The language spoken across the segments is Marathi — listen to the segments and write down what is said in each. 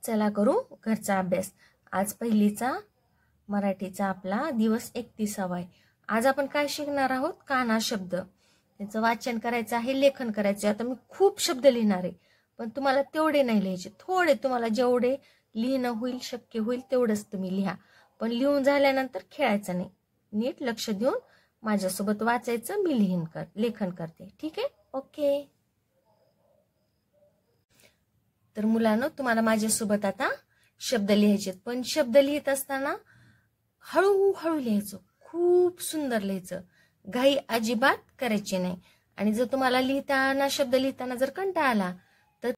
चला करू घरचा अभ्यास। आज पहिलीचा मराठीचा आपला दिवस 31वा आहे। आज आपण काय शिकणार आहोत? काना शब्द। त्याचं वाचन करायचं आहे, लेखन करायचं आहे। आता मी खूप शब्द लिहिणार आहे, पण तुम्हाला तेवढे नाही लिहायचे, थोडे तुम्हाला जेवढे लिहिणं होईल शक्य होईल तेवढंच तुम्ही लिहा। पण लिहून झाल्यानंतर खेळायचं नाही, नीट लक्ष देऊन माझ्यासोबत वाचायचं, मी लेखन करते, ठीक आहे? ओके। तर मुलांनो, तुम्हाला माझ्यासोबत आता शब्द लिहायचे, पण शब्द लिहित असताना हळूहळू लिहायचं, खूप सुंदर लिहायचं, घाई अजिबात करायची नाही। आणि जर तुम्हाला लिहिताना शब्द लिहिताना जर कंटाळा आला तर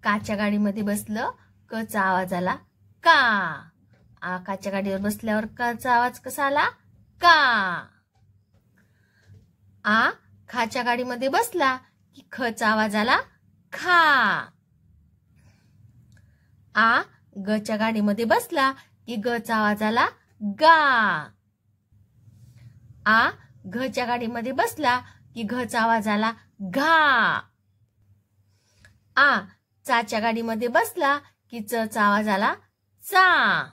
काच्या गाडीमध्ये बसलं, कचा आवाज आला का। काच्या गाडीवर बसल्यावर काचा आवाज कसा आला? का। खाच्या गाडीमध्ये बसला की खचा आवाज आला खा। गच्या गाडीमध्ये बसला की गचा आवाज आला गा। घच्या गाडीमध्ये बसला की घचा आवाज आला घा। चाच्या गाडीमध्ये बसला की चचा आवाज आला चा।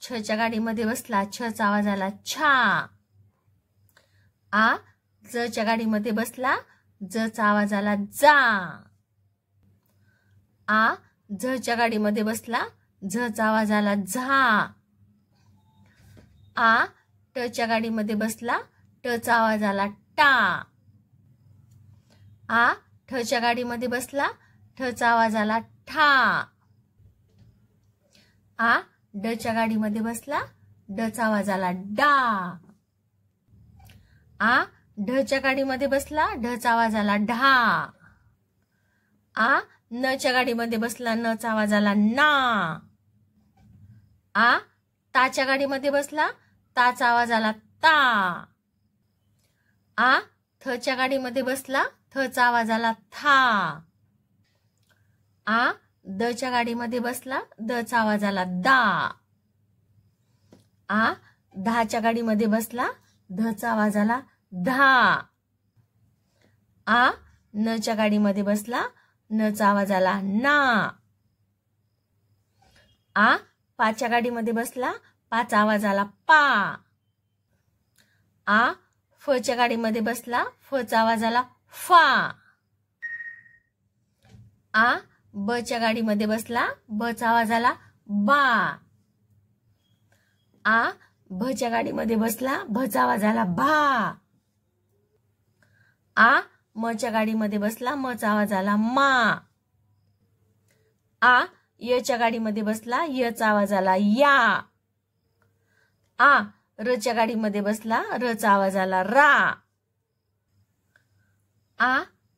छच्या गाडीमध्ये बसला, छचा आवाज आला छा। जच्या गाडीमध्ये बसला, जचा आवाज आला जा। झच्या गाडीमध्ये बसला, झचा आवाज आला झा। टच्या गाडीमध्ये बसला, टचा आवाज आला टा। ठच्या गाडीमध्ये बसला, ठचा आवाज आला ठा। डच्या गाडीमध्ये बसला, डचा आवाज आला डा। ढच्या गाडीमध्ये बसला, ढचा आवाज आला ढा। नच्या गाडीमध्ये बसला, नचा आवाज आला ना। ताच्या गाडीमध्ये बसला, ताचा आवाज आला ता। थच्या गाडीमध्ये बसला, थचा आवाज आला था। दच्या गाडीमध्ये बसला, दचा आवाज आला दा। धाच्या गाडीमध्ये बसला, धचा आवाज आला धा। नच्या गाडीमध्ये बसला, नचा आवाज आला ना। पाच्या गाडीमध्ये बसला, पाचा आवाज आला पा। फच्या गाडीमध्ये बसला, फचा आवाज आला फा। बच्या गाडीमध्ये बसला, बचा आवाज आला बा। भच्या गाडीमध्ये बसला, भचा आवाज आला भा। मच्या गाडीमध्ये बसला, मचा आवाज आला मा। यच्या गाडीमध्ये बसला, यचा आवाज आला या। रच्या गाडीमध्ये बसला, रचा आवाज आला रा।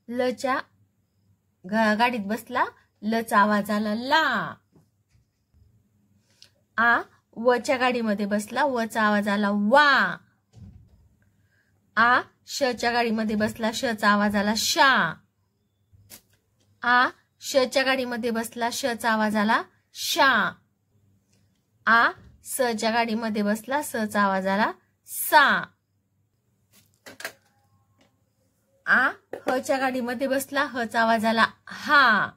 लच्या गाडीत बसला, लचा आवाज आला ला। वच्या गाडीमध्ये बसला, वचा आवाज आला वा। शच्या गाडीमध्ये बसला, शचा आवाज आला शा। शच्या गाडीमध्ये बसला, शचा आवाज आला शा। सच्या गाडीमध्ये बसला, सचा आवाज आला सा। हच्या गाडीमध्ये बसला, हचा आवाज आला हा।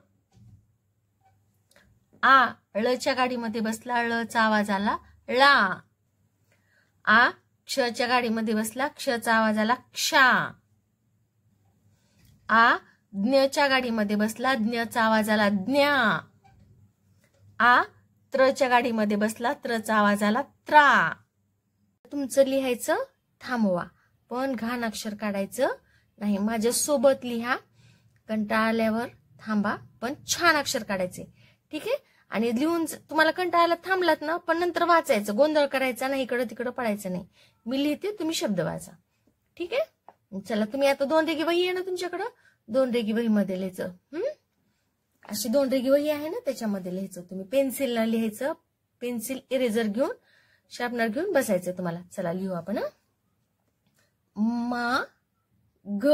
ळच्या गाडीमध्ये बसला, ळचा आवाज आला ळा। क्षच्या गाडीमध्ये बसला, क्षचा आवाज आला क्षा। ज्ञच्या गाडीमध्ये बसला, ज्ञचा आवाज आला ज्ञा। त्रच्या गाडीमध्ये बसला, त्रचा आवाज आला त्रा। तुमचं लिहायचं थांबवा, पण घाण अक्षर काढायचं नाही। माझ्या सोबत लिहा, कंटाळा आल्यावर थांबा, पण छान अक्षर काढायचे, ठीक आहे? आणि लिहून तुम्हाला कंटाळायला थांबलात ना, पण नंतर वाचायचं, गोंधळ करायचा नाही, इकडं तिकडं पडायचं नाही। मी लिहिते, तुम्ही शब्द वाचा, ठीक आहे? चला, तुम्ही आता 2 रेगी वही आहे ना तुमच्याकडं, 2 रेगी वही मध्ये लिहायचं। अशी 2 रेगी वही आहे ना, त्याच्यामध्ये लिहायचं। तुम्ही पेन्सिलला लिहायचं, पेन्सिल इरेजर घेऊन, शार्पनर घेऊन बसायचं तुम्हाला। चला लिहू आपण। मा ग,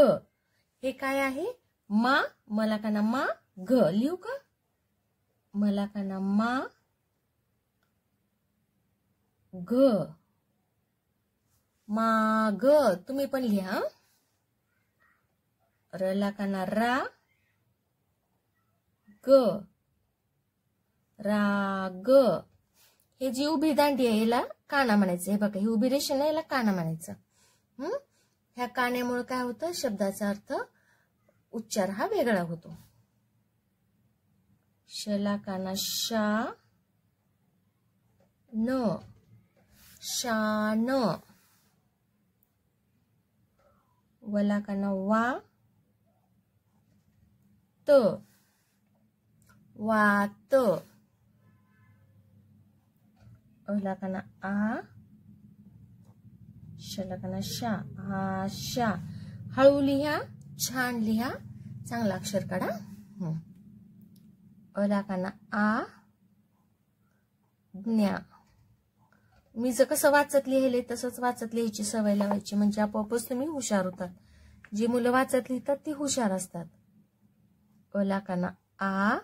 हे काय आहे? मा, मला का ना मा ग, लिहू का? मला का ना मा ग, माग, तुम्ही पण लिहा। रला का ना रा, राग. हे जी उभी दांडी आहे याला काना म्हणायचं. हे बघा ही उभी रेषा आहे याला काना म्हणायचं. ह्या कान्यामुळे काय होतं, शब्दाचा अर्थ उच्चार हा वेगळा होतो. शला काना शा न, शान. वला काना वा त, वात. अला काना आ, शला काना शा, आशा. हळू लिहा, छान लिहा, चांगला अक्षर काढा. अला काना आ, ज्ञा. मी जर कसं वाचत लिहिले तसंच वाचत लिहायची सवय लावायची, म्हणजे आपोआपच तुम्ही हुशार होतात. जी मुलं वाचत लिहितात ती हुशार असतात. अला काना आ,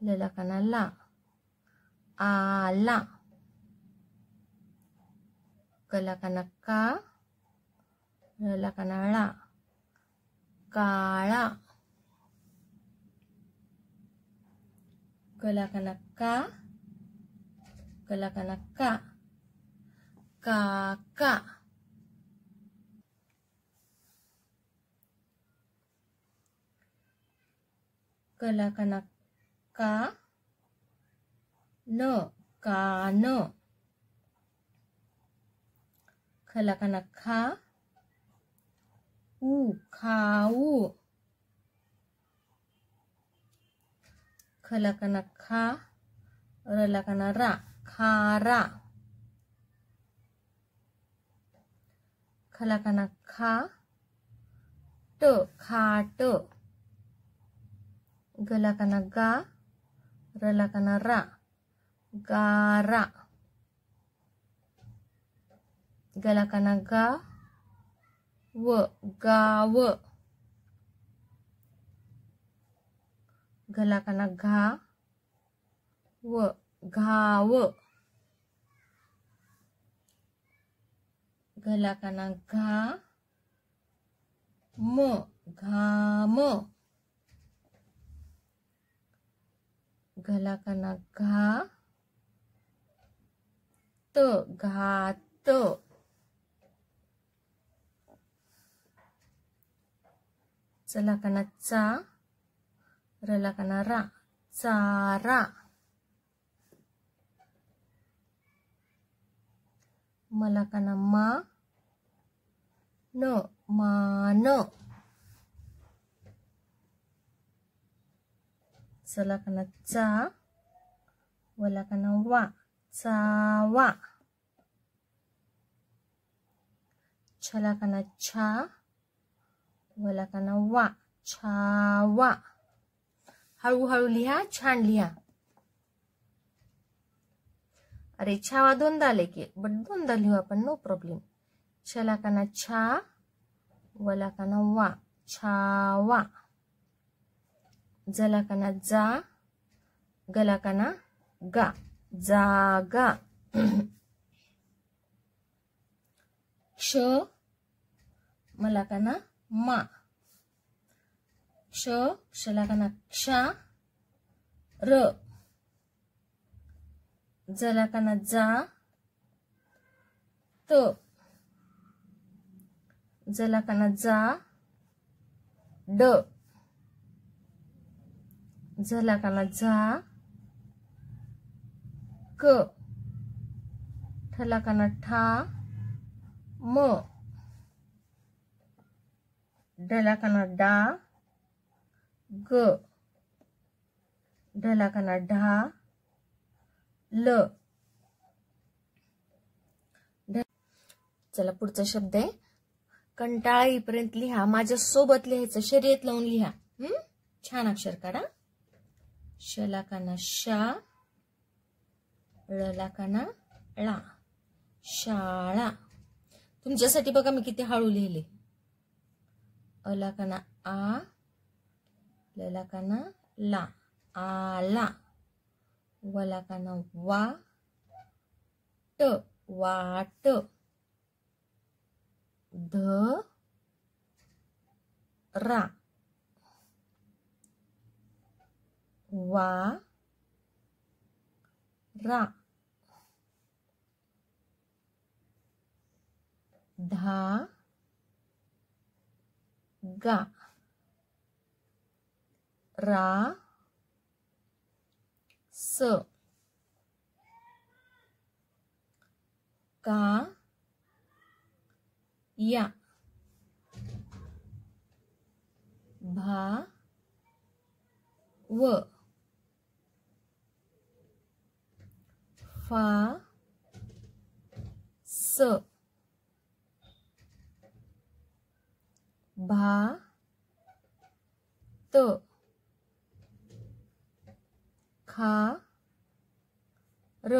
लला काना ला, आला. कला काना का, लला काना ळा, काळा. कला काना का, कला काना का, काका. कला काना का न, कान. खला काना खा, ऊ, खाऊ. खला काना खा, रला काना रा, खारा. खला काना खा, ट, खाट. गला काना गा, रला काना रा, गारा. गला काना गा व, गाव. गला काना घा व, घाव. गला काना घा म, घाम. गला काना घा त, घात. चला काना चा, रला काना रा, चारा. मला काना मा न, मान. चला काना चा, वला काना वा, चावा. छला काना छा, वला काना वा, छावा. हळूहळू लिहा, छान लिहा. अरे छावा दोनदा आले की, बट दोनदा लिहू आपण, नो प्रॉब्लेम. छला काना छा, वला काना वा, छावा. जला काना जा, गला काना गा, जागा. क्ष, मला काना मा. क्ष, क्षला कानाक्षा, र. जला काना जा, त. जला काना जा, ड. जला काना जा, क. ठला काना ठा, म. डला काना डा, ग. ढला काना ढा, ल. चला पुढचा शब्द आहे कंटाळा येईपर्यंत लिहा. माझ्या सोबत लिहायचं, शर्यत लावून लिहा. छान अक्षर काढा. शला काना शा, ळला काना ळा, शाळा. तुमच्यासाठी बघा मी किती हळू लिहिले. अला काना आ, लला काना ला, आला. वला काना वा, ट, वाट. ध, रा. वा रा धा गा रा स का या भा व फा स भा त खा र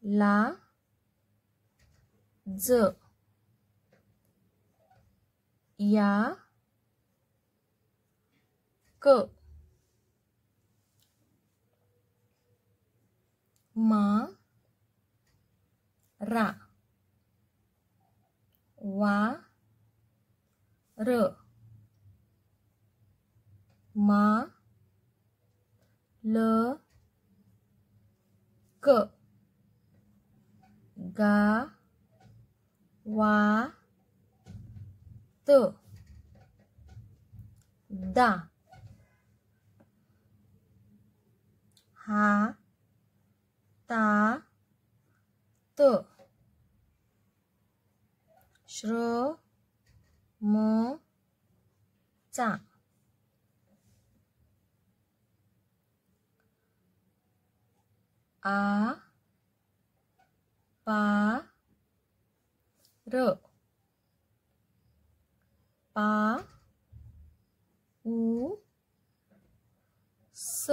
ला ज या क मा रा वा र मा ल क गा वा त दा हा ता त श्र म चा आ पा र पा उ स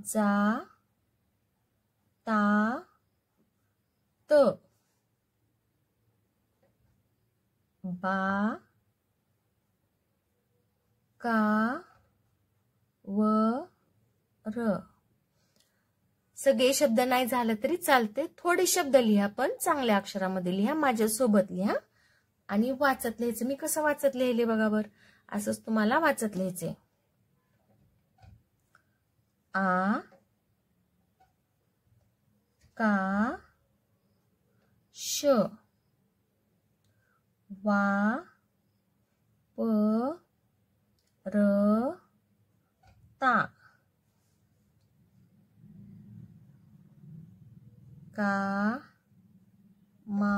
जा ता त बा का व र सगळे शब्द नाही झाले तरी चालते. थोडे शब्द लिहा पण चांगल्या अक्षरामध्ये लिहा, माझ्यासोबत लिहा आणि वाचत लिहायचं. मी कसं वाचत लिहिले बघा बर, असंच तुम्हाला वाचत लिहायचंय. आ का श वा प र ता का मा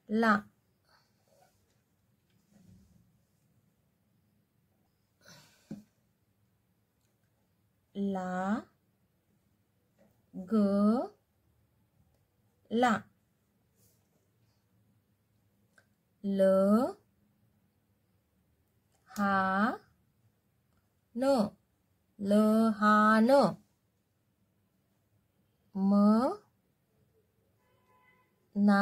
ला ला ग ला ल हा न ल हा न म ना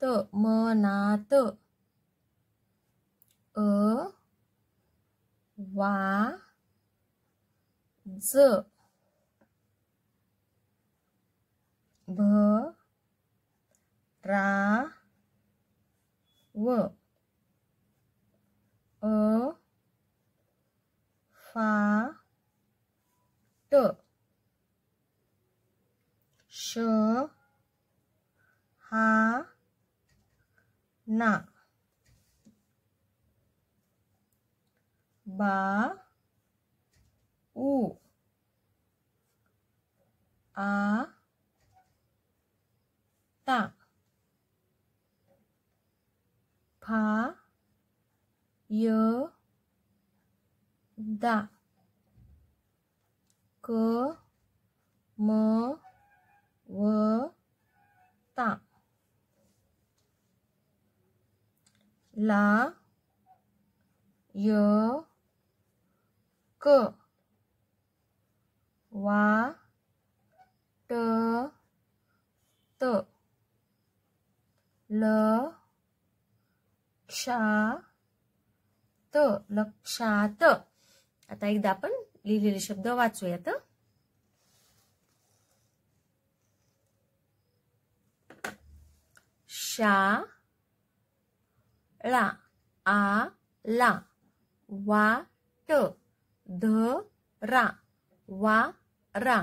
त म ना त अ वा ज भ रा व अ फा ट श हा ना बा उ आ ता फा य दा क म व ता ला य क वा ट त ल क्षात लक्षात. आता एकदा आपण लिहिलेले शब्द वाचूयात. शा ळा आला वाट धरा वारा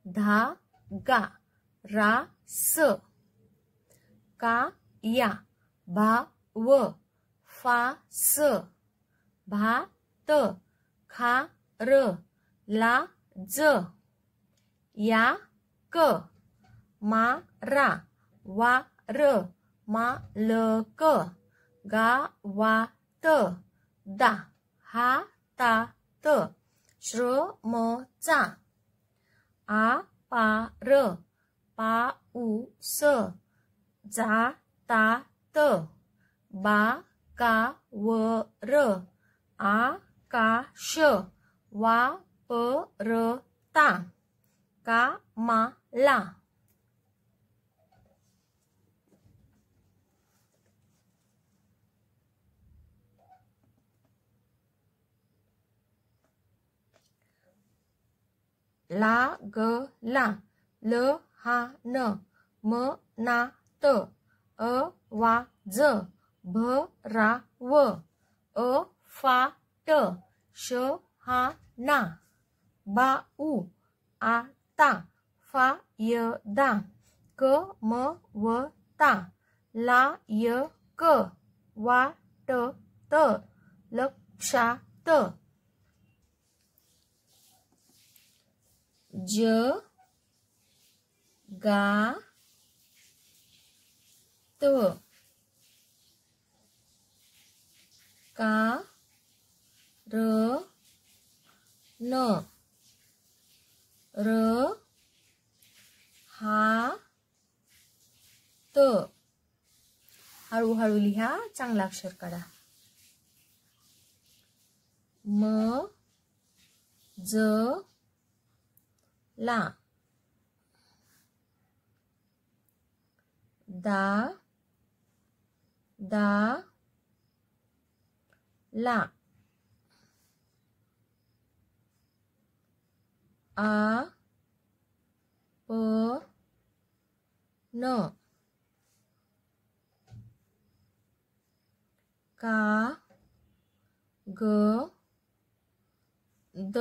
धागा रास काया भाव फास भात खार लाज याक मारा वार मालक गावात हातात श्रमचा आपार पाऊस जातात बाकावर आकाश वापरता कामाला लागला लहान मनात आवाज भराव अफाट शहाणा बाऊ आता फायदा कमवता लायक वाटत लक्षात जगात कारण रहात हळूहळू लिहा चांगला अक्षर काढा ला ला आपण कागद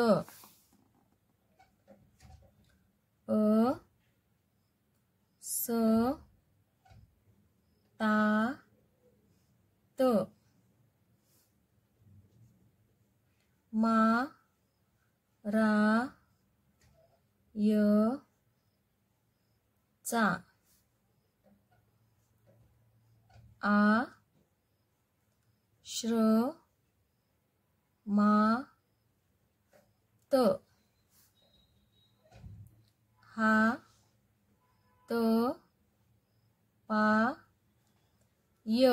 असतात मारायचा आश्रमात हात पाय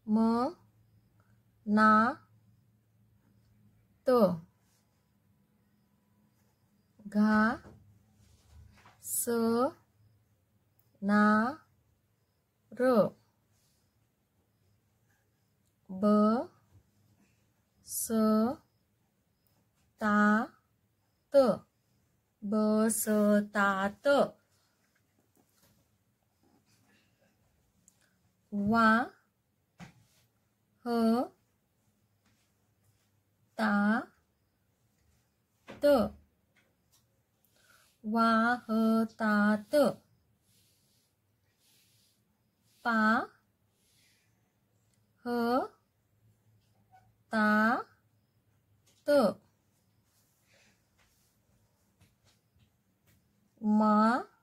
मनात घासणार बसतात वाहतात पाहतात मारतात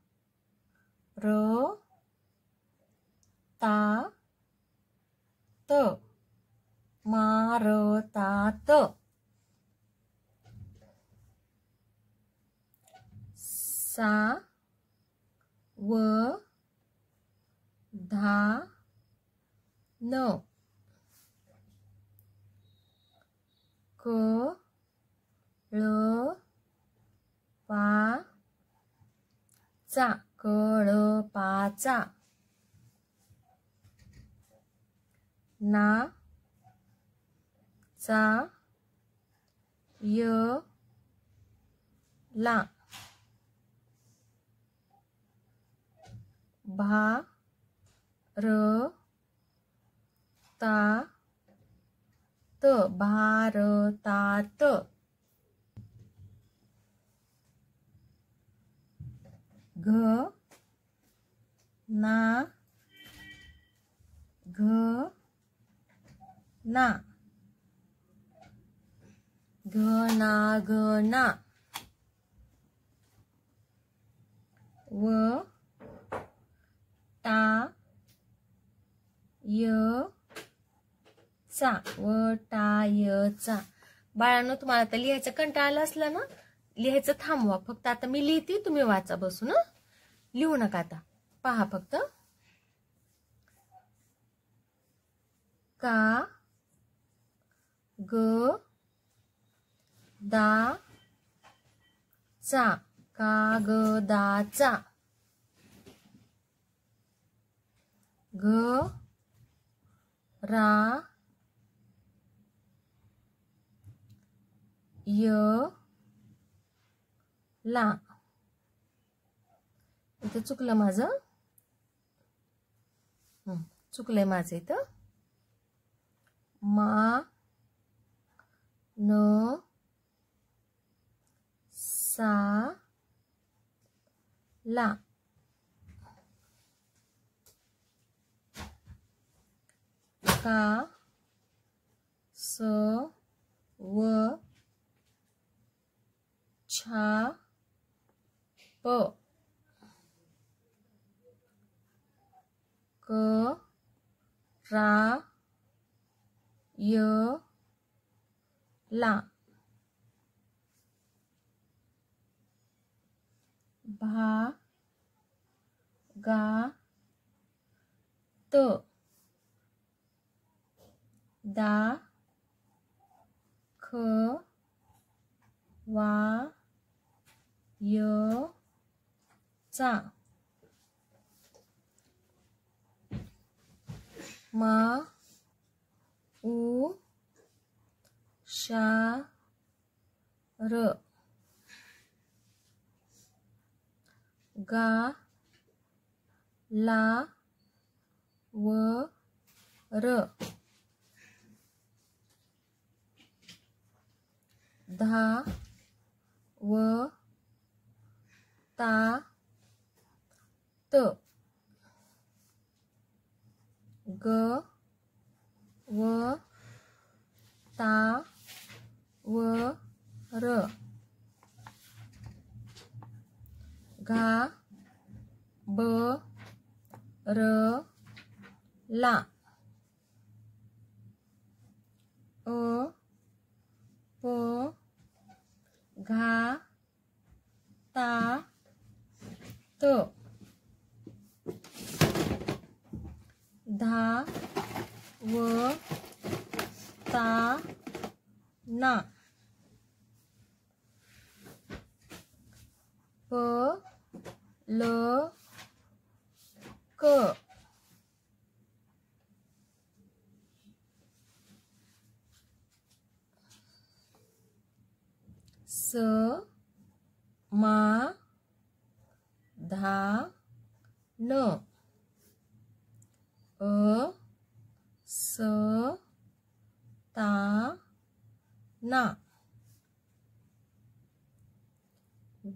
सावधान कळपाचा नाचा यला भाला र ता त भारतात घ ना घ ना घना घना व टा य चा व टा य चा. बाळांनो तुम्हाला आता लिहायचं कंटाळा आला असला ना लिहायचं थांबवा. फक्त आता मी लिहिते तुम्ही वाचा बसून. लिहू नका आता पहा फक्त. का ग दा चा कागदाचा घ रा य ला. इथं चुकलं माझं. चुकलंय माझं इथं. मा न सा ला का स व छा प क रा य ला भा गा त दा ख वा य चा मा उ शा र गा ला व र धा व ता त ग व ता व र घा ब र ला अ प घा ता त धा व ता ना प ल क स मा धा न अ स ता ना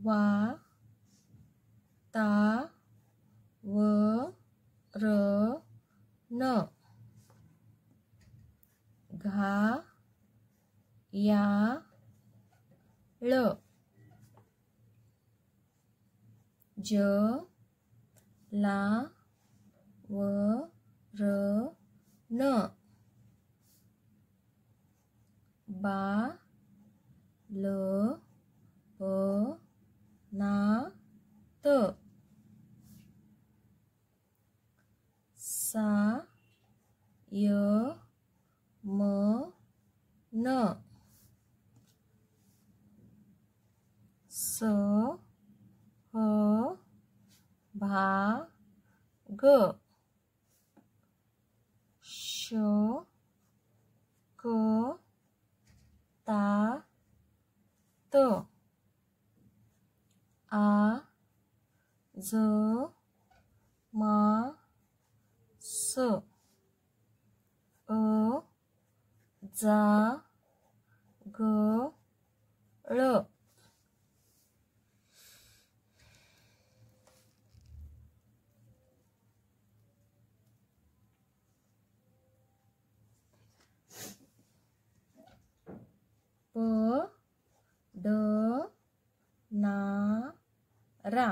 वा ता व र न घा या ळ ज ला व र न बा ल प ना त सा य म न स ह भा ग श क ता त आ ज मा अ जा ग ळ प ड ना रा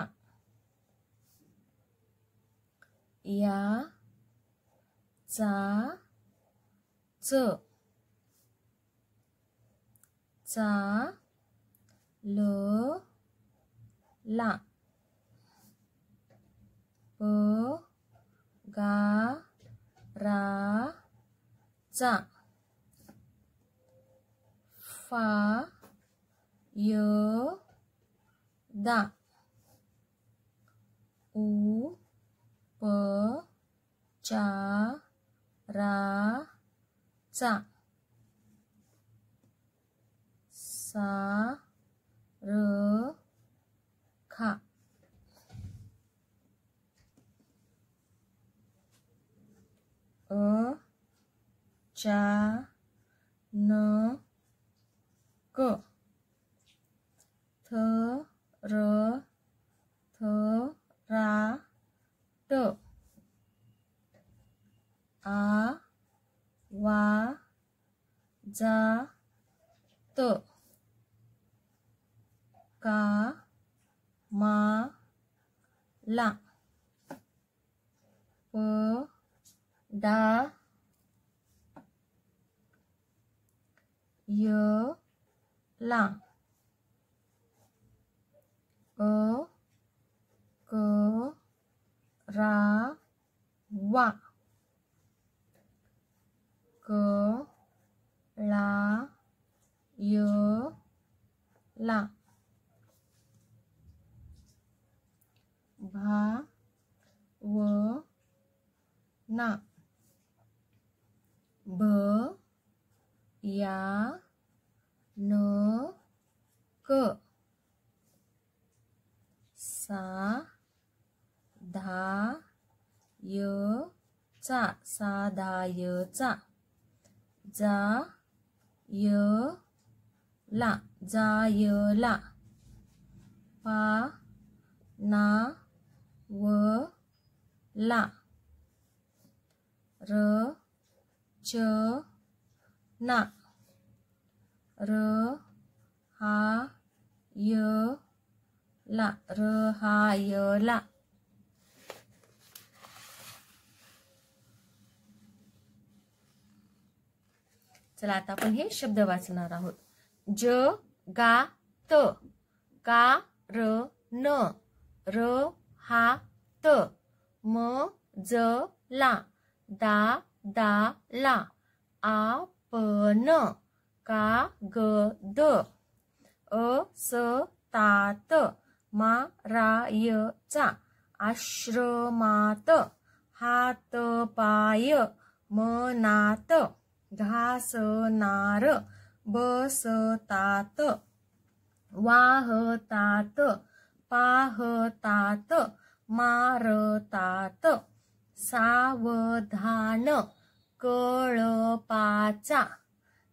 या चा च चा ल ला प गा रा चा फा य दा उ प चा रा चा सा र खा अ चा न क थ र थ रा ट आ वा जा त का मा ला प डा य ला अ क रा वा क ला य ला भा व ना भ या न क सा धा य चा सा धा य चा जा य ला जा य ला पा ना व ला र च ना र हा य ला र हा य ला चला आता आपण हे शब्द वाचणार आहोत. ज गा त का र न र हा त म ज ला दा दा ला आ प न का ग द अ स ता त मा रा य चा आश्रमात हात पाय मनात घासनार बसतात वाहतात पाहतात मारतात सावधान कळपाचा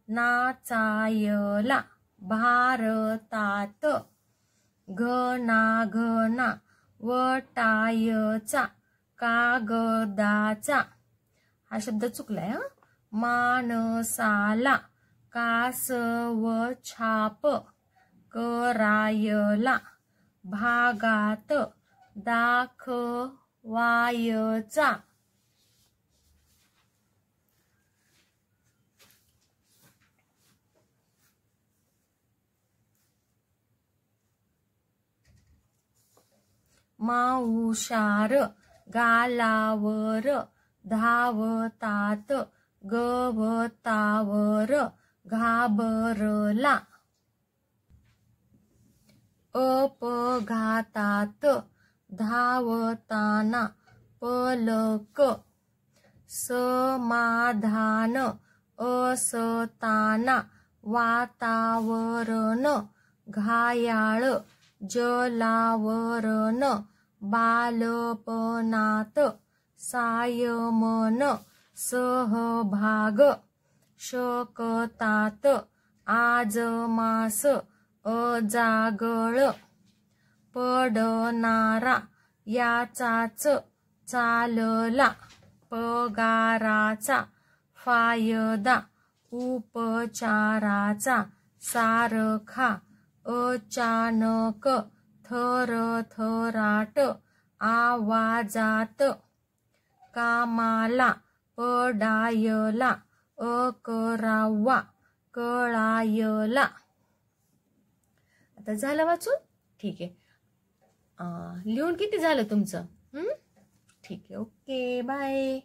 नाचायला भारतात घनाघना वटायचा कागदाचा हा शब्द चुकलाय हा माणसाला कासव छाप करायला भागात दाखवायचा माउशार गालावर धावतात गवतावर घाबरला अपघातात धावताना पलक समाधान असताना वातावरण घायाळ जलावरण बालपणात सायमन सहभाग शकतात आजमास अजागळ पडणारा याचाच चालला पगाराचा फायदा उपचाराचा सारखा अचानक थरथराट आवाजात कामाला पडायला अकरावा कळायला. आता झालं वाचून? ठीक आहे. लिहून किती झालं तुमचं? ठीक आहे. Okay, bye.